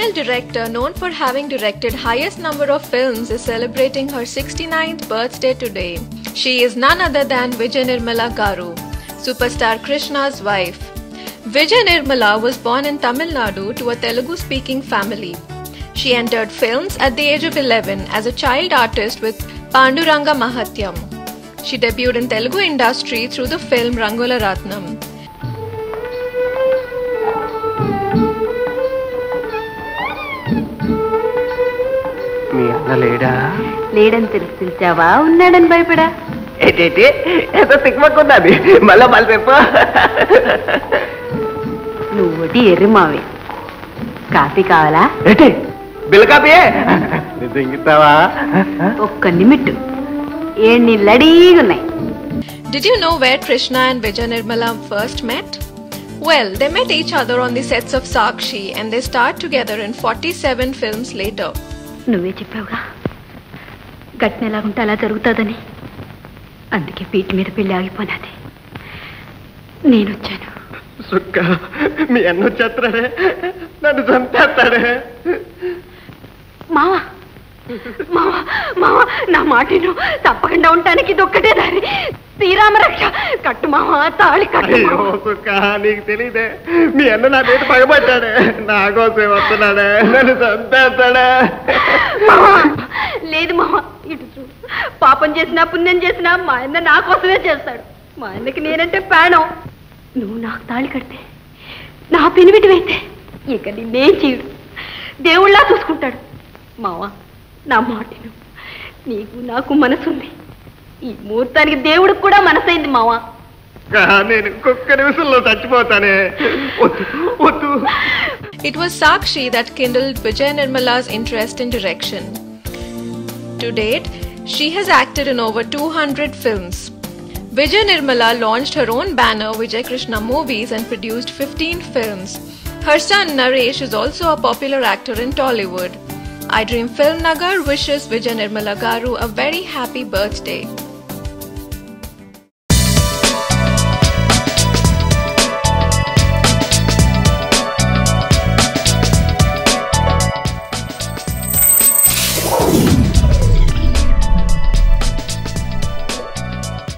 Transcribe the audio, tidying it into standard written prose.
female director known for having directed highest number of films is celebrating her 69th birthday today. She is none other than Vijay Nirmala Garu, superstar Krishna's wife. Vijay Nirmala was born in Tamil Nadu to a Telugu-speaking family. She entered films at the age of 11 as a child artist with Panduranga Mahatyam. She debuted in Telugu industry through the film Rangula Ratnam. మీ అన్న లేడా? లేడని తెలిసించావా? ఉన్నాడని భయపడా? ఏంటేంటి ఏదో తిక్కమక్కున్నది మళ్ళా మళ్ళీ చెప్పు. నువ్వుటి ఎర్రిమావి. Coffee కావాలా? ఏంటి బిల్ కాఫీయే దింగుతావా? ఒక్క నిమిట్టు. ఏడ్ని లడీగా ఉన్నాయి. Did you know where Krishna and Vijay Nirmala first met? Well, they met each other on the sets of Sakshi and they starred together in 47 films later. నువ్వే చెప్పావుగా ఘటన ఎలాగుంటే అలా జరుగుతుందని. అందుకే పీటి మీద పెళ్లి ఆగిపోయినది. నేనొచ్చాను. సుక్క మీ అన్న వచ్చేస్తాడే, నన్ను చంపేస్తాడే. మావా మావా మావా నా మాటను తప్పకుండా ఉండటానికి ఇది ఒక్కటే దారి. శ్రీరామ రక్ష కట్టు మావా, తాళి కట్టు. సుక్క నీకు తెలీదే, మీ అన్న నా మీద పగబట్టాడే, నా కోసం వస్తున్నాడే, నన్ను చంపేస్తాడే. లేదు మావా, ఇటు చూడు. పాపం చేసినా పుణ్యం చేసినా మా అన్న నా కోసమే చేస్తాడు. మా అన్నకి నేనంటే ప్రాణం. నువ్వు నాకు తాళి కడితే, నా పెనిమిటివైతే ఇక నిన్నేం చేయడు, దేవుళ్ళా చూసుకుంటాడు. మావా నా మాటను, నీకు నాకు మనసుంది. ఈ ముహూర్తానికి దేవుడికి కూడా మనసైంది మావా. నేను ఒక్క నిమిషంలో చచ్చిపోతానే. వద్దు. It was Sakshi that kindled Vijay Nirmala's interest in direction. To date, she has acted in over 200 films. Vijay Nirmala launched her own banner Vijay Krishna Movies and produced 15 films. Her son Naresh is also a popular actor in Tollywood. I Dream Film Nagar wishes Vijay Nirmala Garu a very happy birthday.